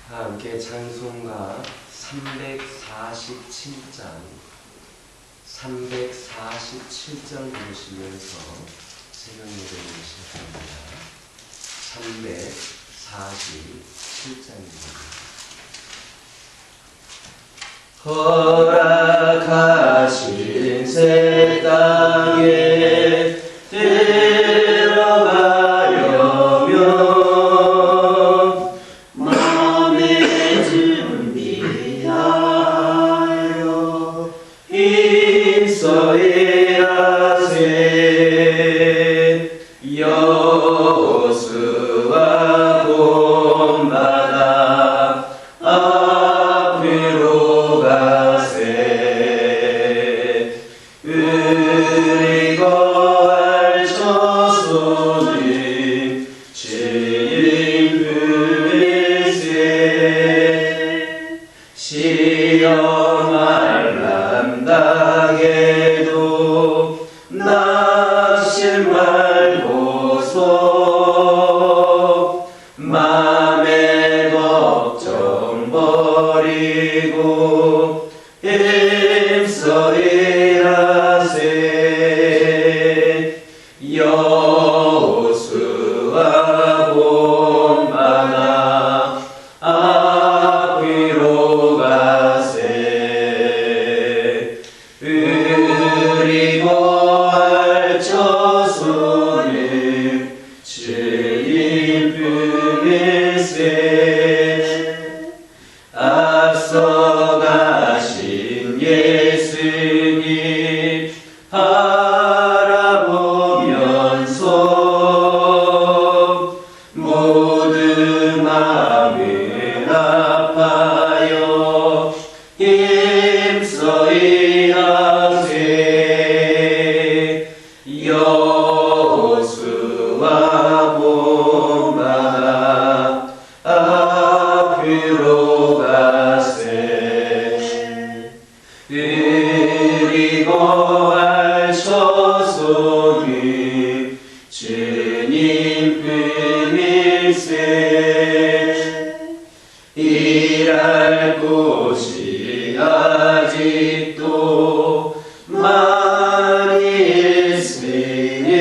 함께 찬송가 347장 부르시면서 새벽 예배를 시작합니다. 347장입니다. 허락하신 새 땅에 들어가려면 마음에 준비하여 힘써 일하세. 여호수아 본받아 앞으로 가세. 우리 거할 처소는 주님 품일세. 시험할 남당에도 낙심 말고서 맘의 걱정 버리고 힘써 일하세. 여호수아 본받아 앞으로 가세. 우리 거할 처소는 주님 품일세. 앞서 가신 예수님 바라보면서 모든 마음을 아파요 힘써 일하세. 여호수아 본받아 앞으로 가세. 우리 거할 처소는 주님 품일세. 일할 곳이 아직도 많이 있으니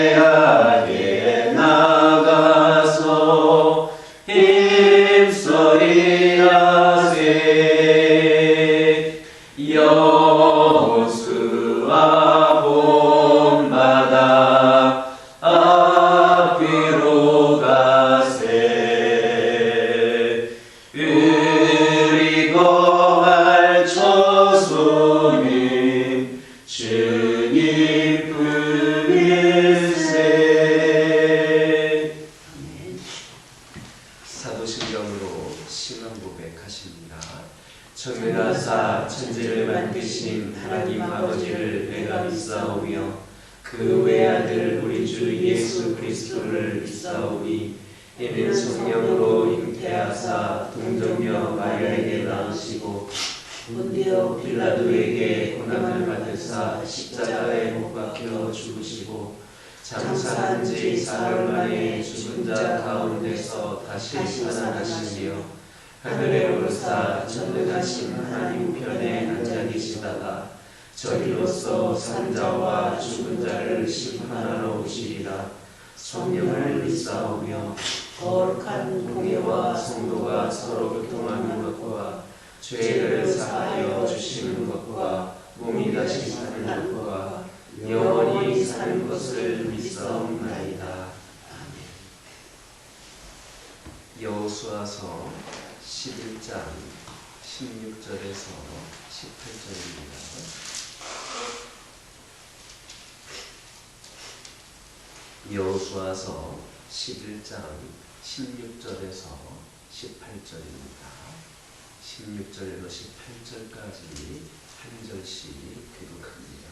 담대하게 나가서 힘써 일하세. 여호수아 본받아 앞으로 가세. 우리 거할 처소는 주님 품일세. 사도신경으로 신앙 고백하십니다. 전능하사 천지를 만드신 하나님 아버지를 내가 믿사오며 그 외아들 우리 주 예수 그리스도를 믿사오니 이는 성령으로 잉태하사 동정녀 마리아에게 낳으시고 본디오 빌라도에게 고난을 받으사 십자가에 못 박혀 죽으시고 장사한 지 사흘 만에 죽은 자 가운데서 다시 살아나시며 하늘에 오르사 전능하신 하나님 편에 앉아 계시다가 저리로서 산 자와 죽은 자를 심판하러 오시리라. 성령을 믿사오며 거룩한 공예와 성도가 서로 교통하는 것과 죄를 사하여 주시는 것과 몸이 다시 사는 것과 영원히 사는 것을 믿사옵나이다. 아멘. 여호수아서 11장 16절에서 18절입니다. 여호수아서 11장 16절에서 18절입니다. 16절에서 18절까지 한 절씩 교독합니다.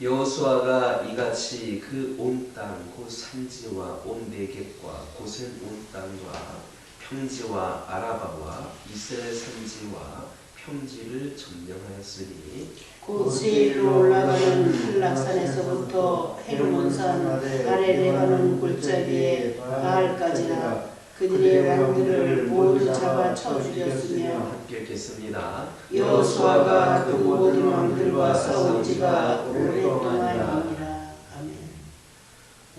여호수아가 이같이 그 온 땅 곧 산지와 온 내겝과 고센 온 땅과 평지와 아라바와 이스라엘 산지와 평지를 점령하였으니 곧 세일로 올라가는 한락산에서부터 헤르몬산 아래 레바논 골짜기에 바알까지나 그들의 왕들을 모두 잡아 쳐 죽였으며 함께 읽겠습니다. 여호수아가 그 모든 왕들과 싸운 지가 오랫동안이니라. 아멘.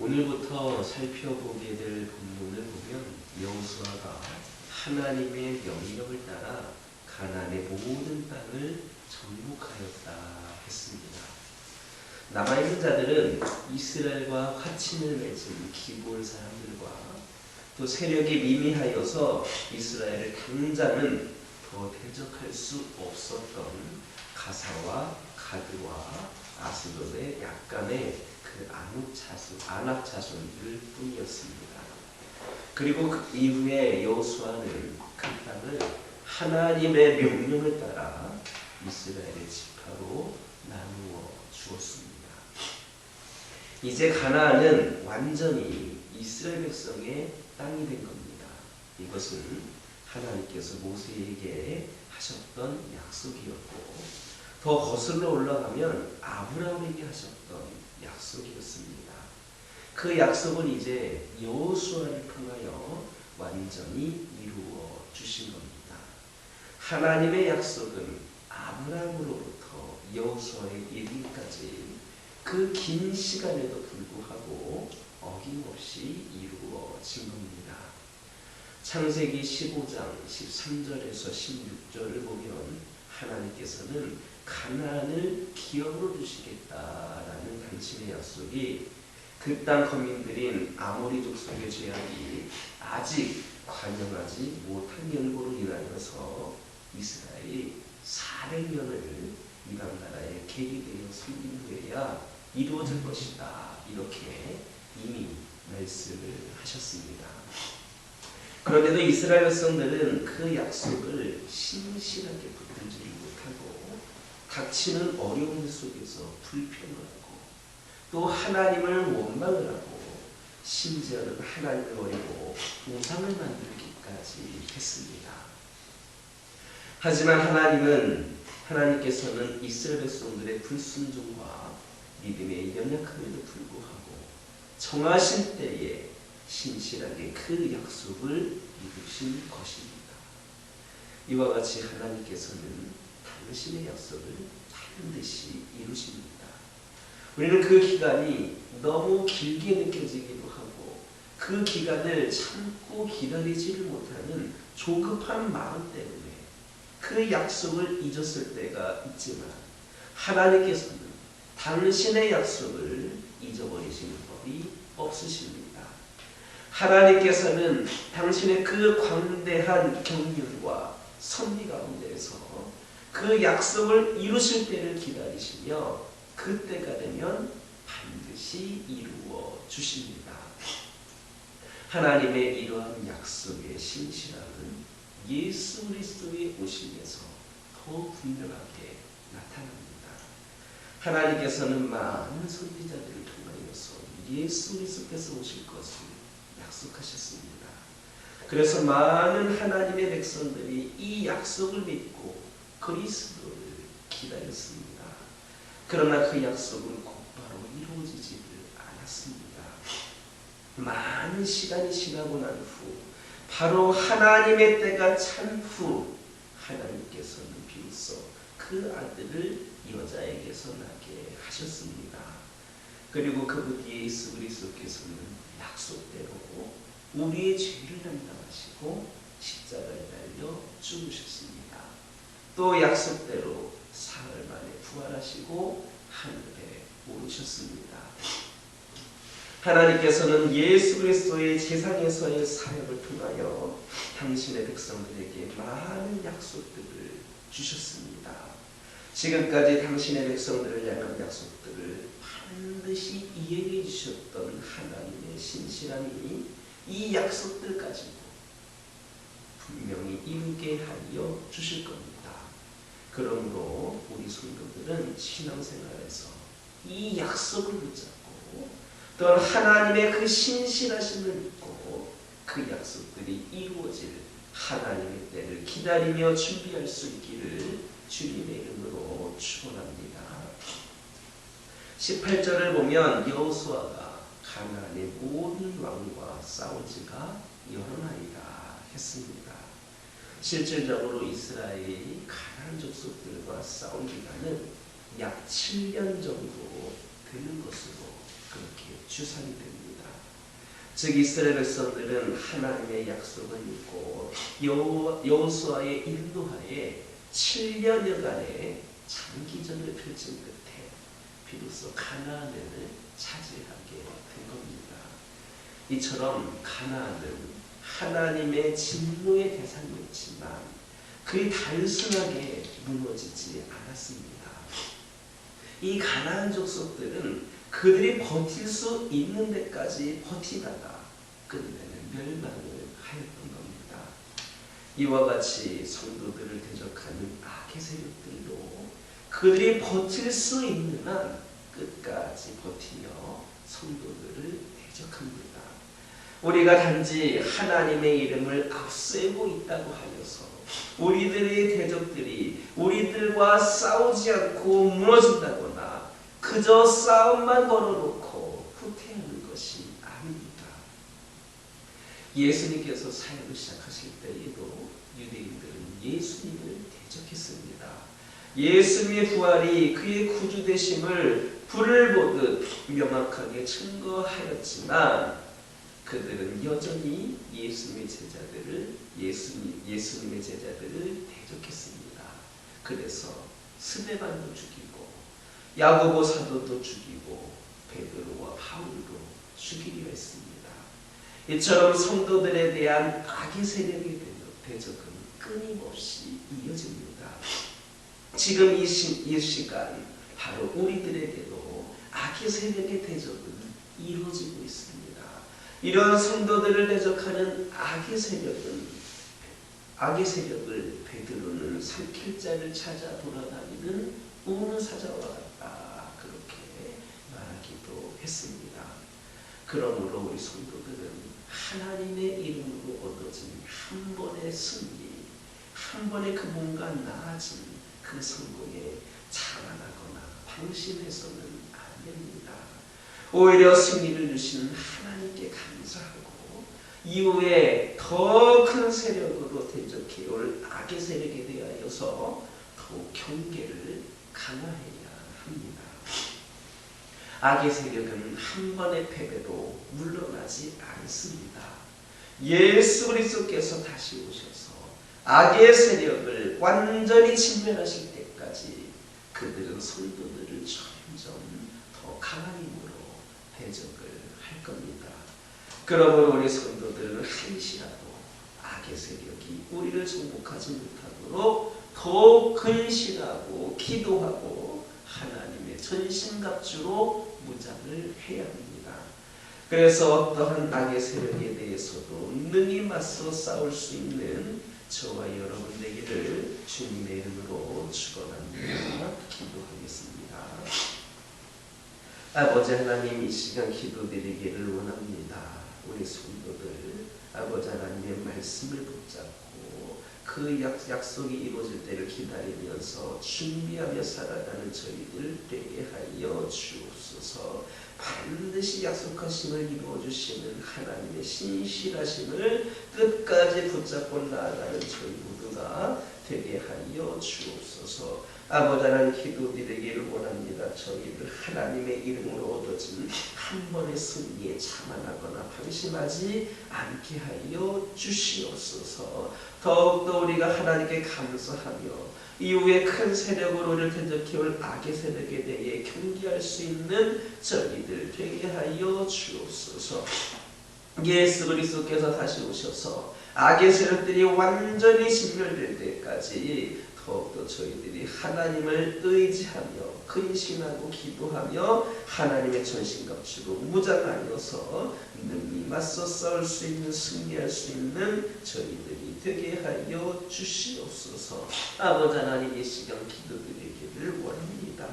오늘부터 살펴보게 될 본문을 보면 여호수아가 하나님의 명령을 따라 가나안의 모든 땅을 정복하였다 했습니다. 남아있는 자들은 이스라엘과 화친을 맺은 기브온 사람들과 또 세력이 미미하여서 이스라엘을 당장은 더 대적할 수 없었던 가사와 가드와 아스돗의 약간의 그 안악 자손들 뿐이었습니다. 그리고 그 이후에 여호수아는 그 땅을 하나님의 명령을 따라 이스라엘의 지파로 나누어 주었습니다. 이제 가나안은 완전히 이스라엘 백성의 땅이 된 겁니다. 이것은 하나님께서 모세에게 하셨던 약속이었고 더 거슬러 올라가면 아브라함에게 하셨던 약속이었습니다. 그 약속은 이제 여호수아를 통하여 완전히 이루어 주신 겁니다. 하나님의 약속은 아브라함으로부터 여호수아에 이르기까지 그 긴 시간에도 불구하고 어김없이 이루어진 겁니다. 창세기 15장 13절에서 16절을 보면 하나님께서는 가나안을 기업으로 주시겠다라는 당신의 약속이 그 땅 거민들인 아모리 족속의 죄악이 아직 관영하지 못한 연고로 인하여서 이스라엘이 400년을 이방 나라에 계기되어 숨긴 후에야 이루어질 것이다. 이렇게 이미 말씀을 하셨습니다. 그런데도 이스라엘 백성들은 그 약속을 신실하게 붙들지 못하고 닥치는 어려움 속에서 불평하고 또 하나님을 원망을 하고 심지어는 하나님을 버리고 우상을 만들기까지 했습니다. 하지만 하나님께서는 이스라엘 백성들의 불순종과 믿음의 연약함에도 불구하고 정하신 때에 신실하게 그 약속을 이루신 것입니다. 이와 같이 하나님께서는 당신의 약속을 반드시 이루십니다. 우리는 그 기간이 너무 길게 느껴지기도 하고 그 기간을 참고 기다리지를 못하는 조급한 마음 때문에 그 약속을 잊었을 때가 있지만 하나님께서는 당신의 약속을 잊어버리시는 법이 없으십니다. 하나님께서는 당신의 그 광대한 경륜과 섭리 가운데에서 그 약속을 이루실 때를 기다리시며 그때가 되면 반드시 이루어 주십니다. 하나님의 이러한 약속의 신실함은 예수 그리스도의 오심에서 더 분명하게 나타납니다. 하나님께서는 많은 선지자들을 통하여서 예수 그리스도께서 오실 것을 약속하셨습니다. 그래서 많은 하나님의 백성들이 이 약속을 믿고 그리스도를 기다렸습니다. 그러나 그 약속은 곧바로 이루어지지를 않았습니다. 많은 시간이 지나고 난 후 바로 하나님의 때가 찬 후 하나님께서는 비로소 그 아들을 여자에게서 낳게 하셨습니다. 그리고 그분 예수 그리스도께서는 약속대로 우리의 죄를 담당하시고 십자가에 달려 죽으셨습니다. 또 약속대로 사흘 만에 부활하시고 하늘에 오르셨습니다. 하나님께서는 예수 그리스도의 세상에서의 사역을 통하여 당신의 백성들에게 많은 약속들을 주셨습니다. 지금까지 당신의 백성들을 향한 약속들을 반드시 이행해 주셨던 하나님의 신실함이 이 약속들 가지고 분명히 이루게 하여 주실 겁니다. 그러므로 우리 성도들은 신앙생활에서 이 약속을 붙잡고 또한 하나님의 그 신실하심을 믿고 그 약속들이 이루어질 하나님의 때를 기다리며 준비할 수 있기를 주님의 이름으로 축원합니다. 18절을 보면 여호수아가 가나안의 모든 왕과 싸운 지가 여름하리라 했습니다. 실질적으로 이스라엘이 가나안 족속들과 싸운 기간은 약 7년 정도 되는 것으로 그렇게 추산이 됩니다. 즉 이스라엘 백성들은 하나님의 약속을 믿고 여호수아의 인도하에 7년여간의 장기전을 펼친 끝에 비로소 가나안을 차지하게 된 겁니다. 이처럼 가나안은 하나님의 진노의 대상이었지만 그리 단순하게 무너지지 않았습니다. 이 가나안 족속들은 그들이 버틸 수 있는 데까지 버티다가 끝내는 멸망을 하였던 겁니다. 이와 같이 성도들을 대적하는 악의 세력들도 그들이 버틸 수 있는 한 끝까지 버티며 성도들을 대적합니다. 우리가 단지 하나님의 이름을 앞세우고 있다고 하여서 우리들의 대적들이 우리들과 싸우지 않고 무너진다거나 그저 싸움만 걸어놓고 후퇴하는 것이 아닙니다. 예수님께서 사역을 시작하실 때에도 유대인들은 예수님을 대적했습니다. 예수님의 부활이 그의 구주 되심을 불을 보듯 명확하게 증거하였지만 그들은 여전히 예수님의 제자들을 대적했습니다. 그래서 스데반도 죽이고 야고보 사도도 죽이고 베드로와 바울도 죽이려 했습니다. 이처럼 성도들에 대한 악의 세력의 대적은 끊임없이 이어집니다. 지금 이 시간 바로 우리들에게도 악의 세력의 대적은 이루어지고 있습니다. 이런 성도들을 대적하는 악의 세력을 베드로는 삼킬 자를 찾아 돌아다니는 우는 사자와 같다 그렇게 말하기도 했습니다. 그러므로 우리 성도들은 하나님의 이름으로 얻어진 한 번의 승리, 한 번의 그 뭔가 나아진 그 성공에 자만하거나 방심해서는 안 됩니다. 오히려 승리를 주시는 하나님께 감사하고 이후에 더 큰 세력으로 대적해올 악의 세력에 대하여서 더욱 경계를 강화해야 합니다. 악의 세력은 한 번의 패배로 물러나지 않습니다. 예수 그리스도께서 다시 오셔서 악의 세력을 완전히 진멸하실 때까지 그들은 성도들을 점점 더 강한 힘으로 대적을 할 겁니다. 그러므로 우리 성도들은 한시라도 악의 세력이 우리를 정복하지 못하도록 더욱 근신하고 기도하고 하나님의 전신갑주로 무장을 해야 합니다. 그래서 어떠한 악의 세력에 대해서도 능히 맞서 싸울 수 있는 저와 여러분 되기를 주님의 이름으로 축원합니다. 기도하겠습니다. 아버지 하나님, 이 시간 기도드리기를 원합니다. 우리 성도들 아버지 하나님의 말씀을 붙잡고 그 약속이 이루어질 때를 기다리면서 준비하며 살아가는 저희들 되게 하여 주옵소서. 반드시 약속하심을 이루어주시는 하나님의 신실하심을 끝까지 붙잡고 나아가는 저희 모두가 되게 하여 주옵소서. 아버지 하나님, 기도드리기를 원합니다. 저희들 하나님의 이름으로 얻어진 한 번의 승리에 자만하거나 방심하지 않게 하여 주시옵소서. 더욱더 우리가 하나님께 감사하며 이후에 큰 세력으로 우리를 대적해올 악의 세력에 대해 경계할 수 있는 저희들 되게 하여 주옵소서. 예수 그리스도께서 다시 오셔서 악의 세력들이 완전히 진멸될 때까지 더욱더 저희들이 하나님을 의지하며 근신하고 기도하며 하나님의 전신갑주로 무장하여서 능히 맞서 싸울 수 있는, 승리할 수 있는 저희들이 되게 하여 주시옵소서. 아버지 하나님, 이 시간 기도드리기를 원합니다.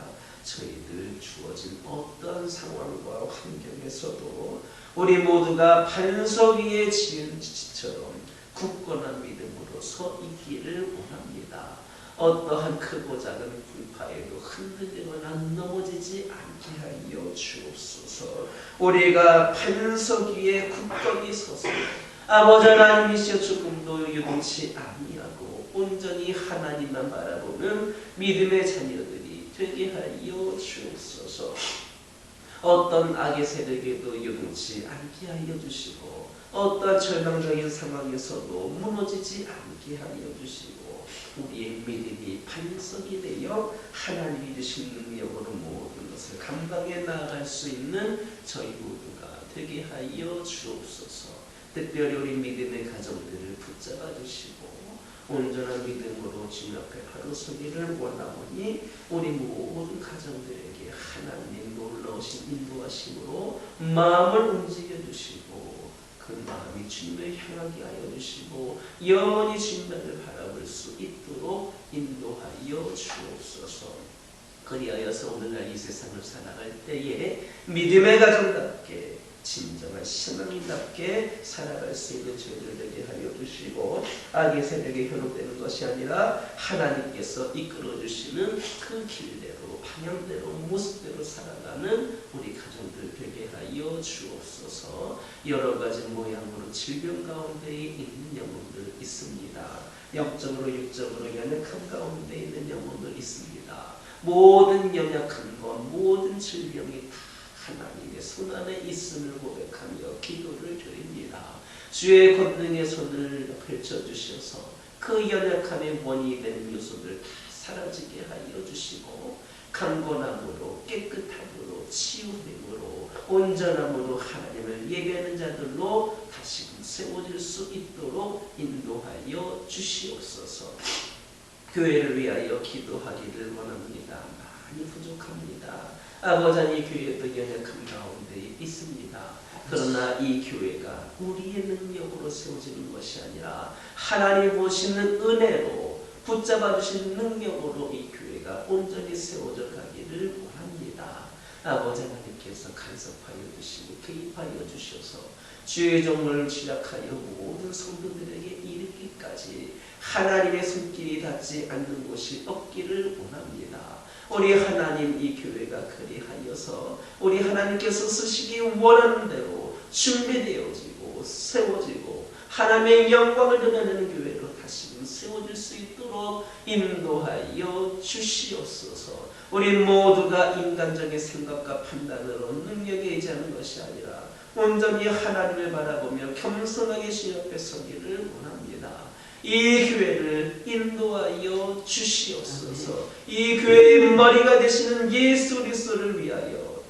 저희들 주어진 어떤 상황과 환경에서도 우리 모두가 반석 위에 지은 지처럼 굳건한 믿음으로 서 있기를 원합니다. 어떠한 크고 작은 풍파에도 흔들리거나 넘어지지 않게 하여 주옵소서. 우리가 반석 위에 굳건히 서서 아버지 하나님이시여 조금도 유동치 아니하고 온전히 하나님만 바라보는 믿음의 자녀들이 되게 하여 주옵소서. 어떤 악의 세력에도 유동치 않게 하여 주시고 어떤 절망적인 상황에서도 무너지지 않게 하여 주시고 우리의 믿음이 반석이 되어 하나님이 주신 능력으로 모든 것을 감당해 나아갈 수 있는 저희 모두가 되게 하여 주옵소서. 특별히 우리 믿음의 가정들을 붙잡아 주시고 온전한 믿음으로 주님 앞에 하루 서기를 원하오니 우리 모든 가정들에게 하나님의 놀라우신 인도하심으로 마음을 움직여 주시고 그 마음이 주님을 향하게 하여 주시고 영원히 주님만을 바라볼 수 있도록 인도하여 주옵소서. 그리하여서 오늘날 이 세상을 살아갈 때에 믿음의 가정답게 진정한 신앙인답게 살아갈 수 있는 저희들 되게 하여 주시고 악의 세력에 현혹되는 것이 아니라 하나님께서 이끌어 주시는 그 길대로 방향대로 모습대로 살아가는 우리 가정들 되게 하여 주옵소서. 여러 가지 모양으로 질병 가운데 있는 영혼들 있습니다. 영적으로 육적으로 연약한 가운데 있는 영혼들 있습니다. 모든 연약한 것 모든 질병이 다 하나님의 손 안에 있음을 고백하며 기도를 드립니다. 주의 권능의 손을 펼쳐주셔서 그 연약함의 원인이 되는 요소들 다 사라지게 하여 주시고 강건함으로 깨끗함으로 치유됨으로 온전함으로 하나님을 예배하는 자들로 다시금 세워질 수 있도록 인도하여 주시옵소서. 교회를 위하여 기도하기를 원합니다. 많이 부족합니다. 아버지 하나님, 교회도 연약한 가운데 있습니다. 그러나 이 교회가 우리의 능력으로 세워지는 것이 아니라 하나님 보시는 은혜로 붙잡아 주신 능력으로 이 교회가 온전히 세워져 가기를 원합니다. 아버지 하나님께서 간섭하여 주시고 개입하여 주셔서 주의 종을 지략하여 모든 성도들에게 이르기까지 하나님의 손길이 닿지 않는 곳이 없기를 원합니다. 우리 하나님 이 교회가 그리하여서 우리 하나님께서 쓰시기 원하는 대로 준비되어지고 세워지고 하나님의 영광을 드러내는 교회로 다시금 세워질 수 있도록 인도하여 주시옵소서. 우리 모두가 인간적인 생각과 판단으로 능력에 의지하는 것이 아니라 온전히 하나님을 바라보며 겸손하게 주님 앞에 서기를 원합니다. 이 교회를 인도하여 주시옵소서. 이 교회의 머리가 되시는 예수 그리스도를 위하여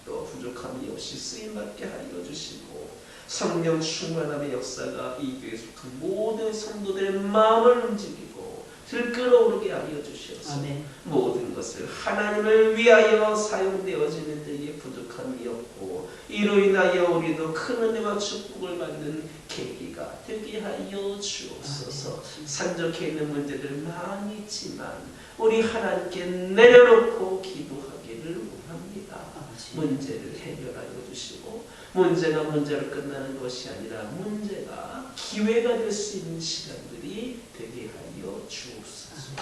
더 부족함이 없이 쓰임받게 하여 주시고 성령 충만함의 역사가 이 교회에 속한 모든 성도들의 마음을 움직이고 들끓어오르게 하여 주시옵소서. 아멘. 모든 것을 하나님을 위하여 사용되어지는 데에 부족함이 없고 이로 인하여 우리도 큰 은혜와 축복을 받는 계기가 되게 하여 주옵소서. 산적해 있는 문제들 많이 있지만 우리 하나님께 내려놓고 기도하기를 원합니다. 문제를 해결하여 주시고 문제가 문제로 끝나는 것이 아니라 문제가 기회가 될 수 있는 시간들이 되게 하여 주옵소서.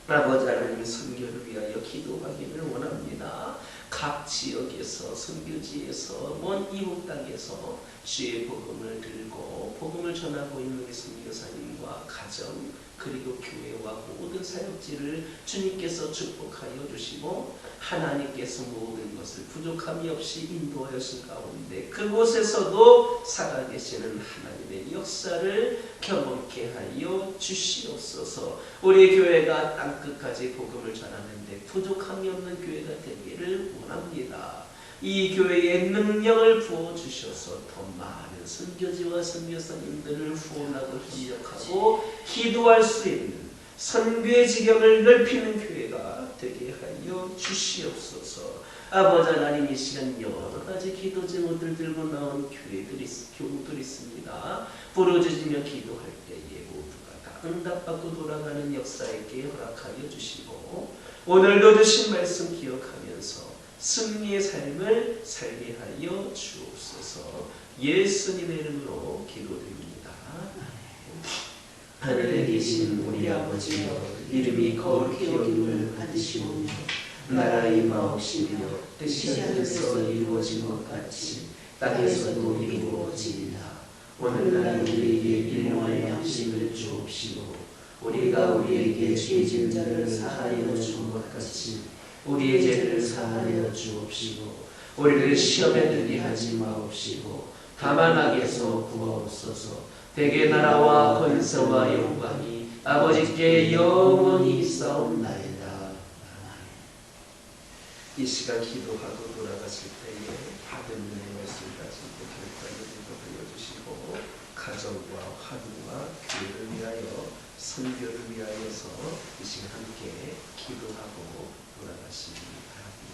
아버지 하나님의 선교를 위하여 기도하기를 원합니다. 각 지역에서 선교지에서 먼 이웃 땅에서 주의 복음을 들고 복음을 전하고 있는 선교사님과 가정 그리고 교회와 모든 사역지를 주님께서 축복하여 주시고 하나님께서 모든 것을 부족함이 없이 인도하신 가운데 그곳에서도 살아계시는 하나님의 역사를 경험케 하여 주시옵소서. 우리 교회가 땅끝까지 복음을 전하는데 부족함이 없는 교회가 되기를 원합니다. 이 교회에 능력을 부어주셔서 더 많은 선교지와 선교사님들을 후원하고 협력하고 기도할 수 있는 선교의 지경을 넓히는 교회가 되게 하여 주시옵소서. 아버지 하나님, 이 시간 여러 가지 기도 제목들 들고 나온 교우들이 있습니다. 부르짖으며 기도할 때에 모두가 다 응답받고 돌아가는 역사에게 허락하여 주시고 오늘도 주신 말씀 기억하면서 승리의 삶을 살게 하여 주옵소서. 예수님의 이름으로 기도드립니다. 하늘에 계신 우리 아버지여 이름이 거룩히 여김을 받으시오며 나라의 마옵시며 뜻이 하늘에서 이루어진 것 같이 땅에서도 이루어지리라. 오늘날 우리에게 일용할 양식을 주옵시고 우리가 우리에게 죄진 자를 사하여 준 것 같이 우리의 죄를 사하여 주옵시고 우리를 시험에 들게 하지 마옵시고 다만 악에서 구하옵소서. 대개 나라와 권세와 영광이 아버지께 영원히 있사옵나이다. 이 시간 기도하고 돌아가실 때에 받은 은혜의 말씀까지 교회까지 보여주시고 가정과 환우와 교회를 위하여 선교를 위하여서 이 시간 함께 기도하고 돌아가시기 바랍니다.